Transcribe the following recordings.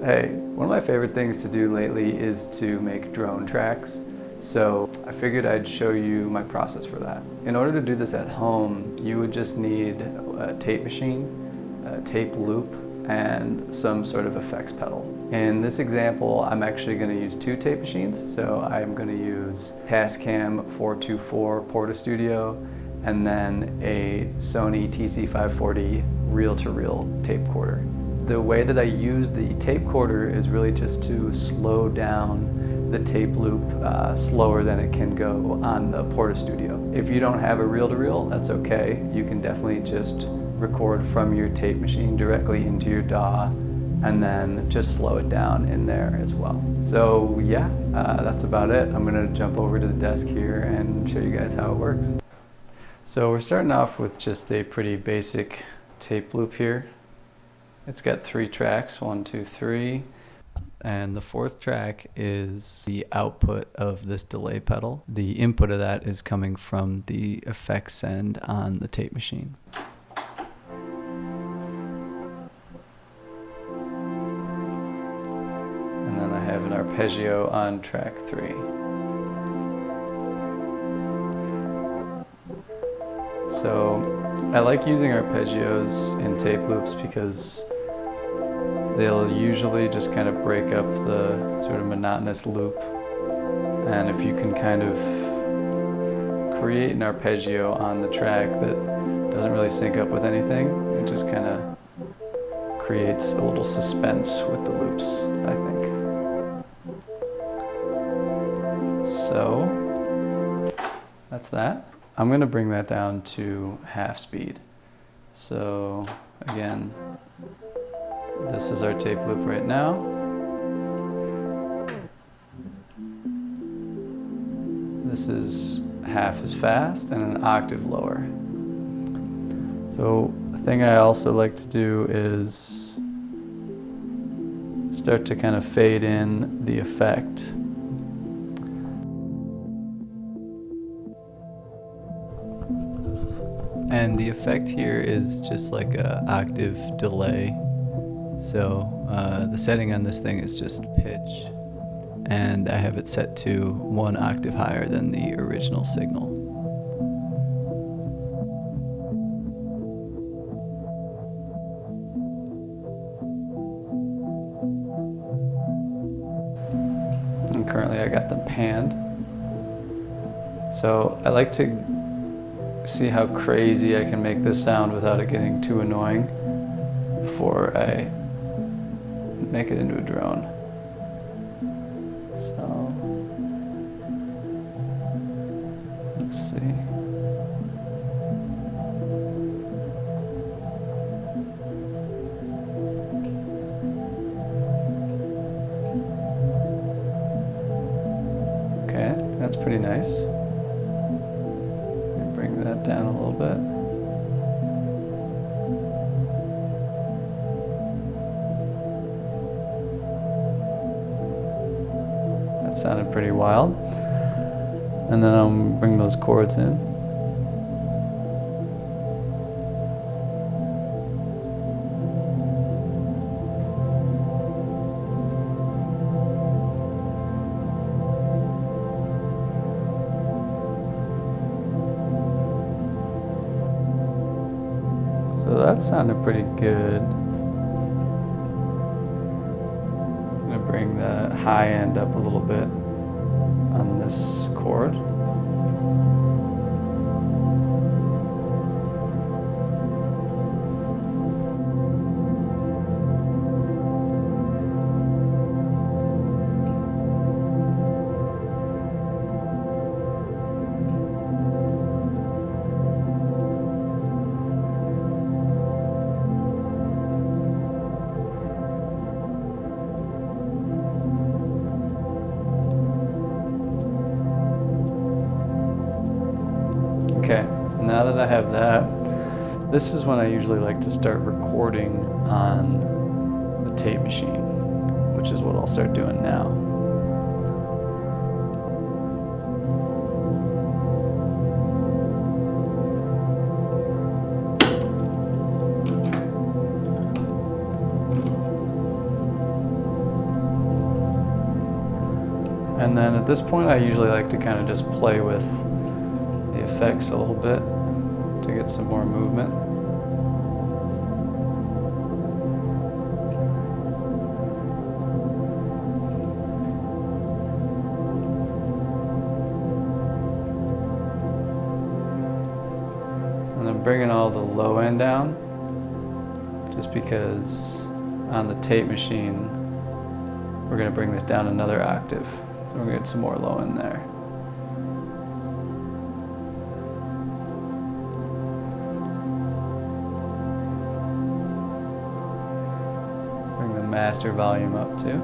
Hey, one of my favorite things to do lately is to make drone tracks. So I figured I'd show you my process for that. In order to do this at home, you would just need a tape machine, a tape loop, and some sort of effects pedal. In this example, I'm actually going to use two tape machines. So I'm going to use Tascam 424 portastudio and then a Sony TC540 reel-to-reel tape recorder. The way that I use the tape recorder is really just to slow down the tape loop slower than it can go on the portastudio. If you don't have a reel-to-reel, that's okay. You can definitely just record from your tape machine directly into your DAW and then just slow it down in there as well. So yeah, that's about it. I'm gonna jump over to the desk here and show you guys how it works. So we're starting off with just a pretty basic tape loop here. It's got 3 tracks, 1, 2, 3. And the 4th track is the output of this delay pedal. The input of that is coming from the effects end on the tape machine. And then I have an arpeggio on track 3. So I like using arpeggios in tape loops because they'll usually just kind of break up the sort of monotonous loop. And if you can kind of create an arpeggio on the track that doesn't really sync up with anything, it just kind of creates a little suspense with the loops, I think. So that's that. I'm going to bring that down to half speed. So again, this is our tape loop right now. This is half as fast and an octave lower. So the thing I also like to do is start to kind of fade in the effect. And the effect here is just like an octave delay. So the setting on this thing is just pitch, and I have it set to 1 octave higher than the original signal. And currently I got them panned. So I like to see how crazy I can make this sound without it getting too annoying before I make it into a drone. So let's see. Okay, that's pretty nice. Bring that down a little bit. That sounded pretty wild. And then I'll bring those chords in. So that sounded pretty good. I'm going to bring the high end up a little bit on this chord. Okay, now that I have that, this is when I usually like to start recording on the tape machine, which is what I'll start doing now. And then at this point I usually like to kind of just play with the effects a little bit to get some more movement. And I'm bringing all the low end down just because on the tape machine we're going to bring this down another octave. So we're going to get some more low end there. Bring the master volume up too.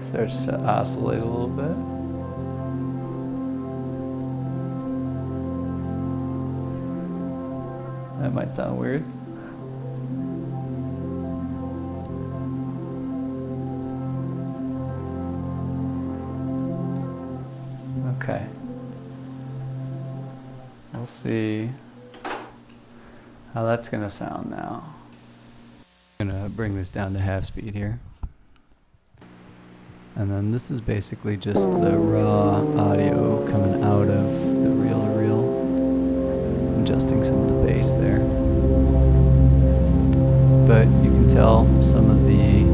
Starts to oscillate a little bit. That might sound weird. Okay. We'll see how that's going to sound now. I'm going to bring this down to half speed here. And then this is basically just the raw audio coming out of the reel-to-reel, adjusting some of the bass there. But you can tell some of the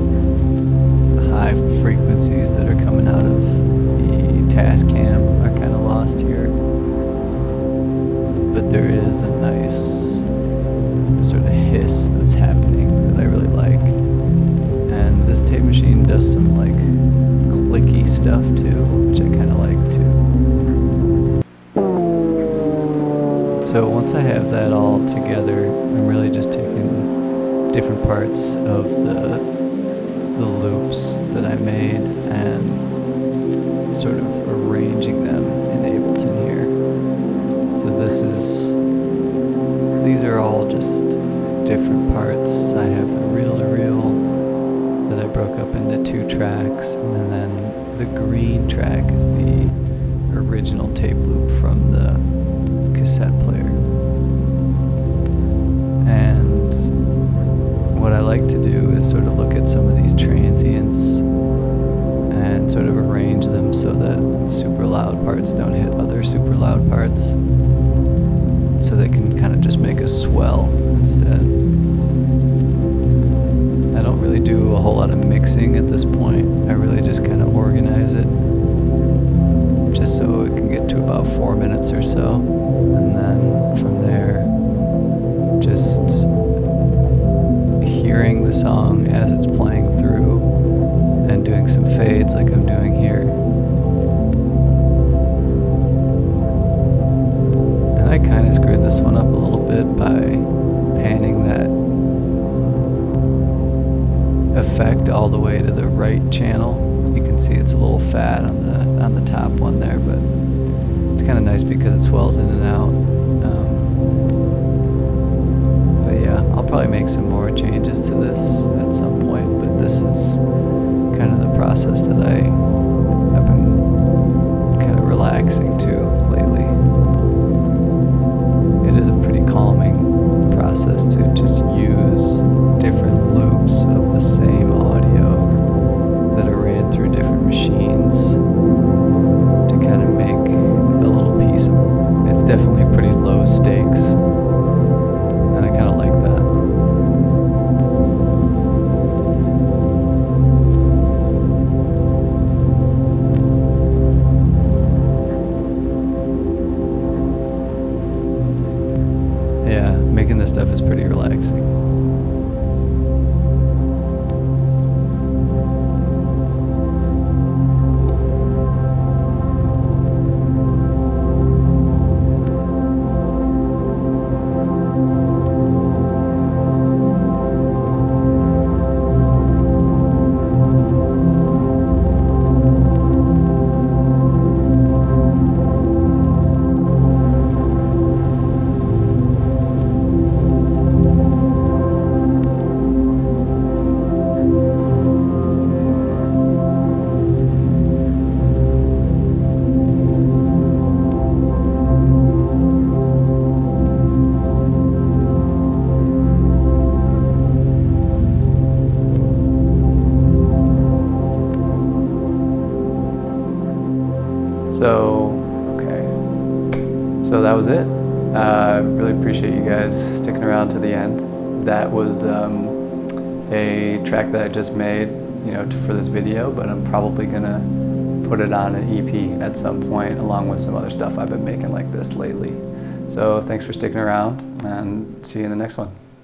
high frequencies that are coming out of the Tascam are kind of lost here. But there is a nice sort of hiss that's happening that I really like. And this tape machine does some like clicky stuff too, which I kind of like too. So once I have that all together, I'm really just taking different parts of the loops that I made and sort of arranging them in Ableton here. So these are all just different parts. I have the reel-to-reel that I broke up into 2 tracks, and then the green track is the original tape loop from the cassette player. And what I like to do is sort of look at some of these transients and sort of arrange them so that super loud parts don't hit other super loud parts, so they can kind of just make a swell instead. I don't really do a whole lot of mixing at this point. I really just kind of organize it just so it can get to about 4 minutes or so. And then from there, just hearing the song as it's playing through and doing some fades like I'm doing here. And I kind of screwed this one up a little bit by panning that effect all the way to the right channel. You can see it's a little fat on the top one there, but it's kind of nice because it swells in and out. But yeah, I'll probably make some more changes to this at some point, but this is kind of the process that I've been kind of relaxing to lately. It is a pretty calming process to just use different loops of the same audio that are ran through different machines to kind of make a little piece. It's definitely pretty low stakes, and I kind of like that. Yeah, making this stuff is pretty relaxing. So, okay. So that was it. I really appreciate you guys sticking around to the end. That was a track that I just made, for this video, but I'm probably gonna put it on an EP at some point, along with some other stuff I've been making like this lately. So thanks for sticking around, and see you in the next one.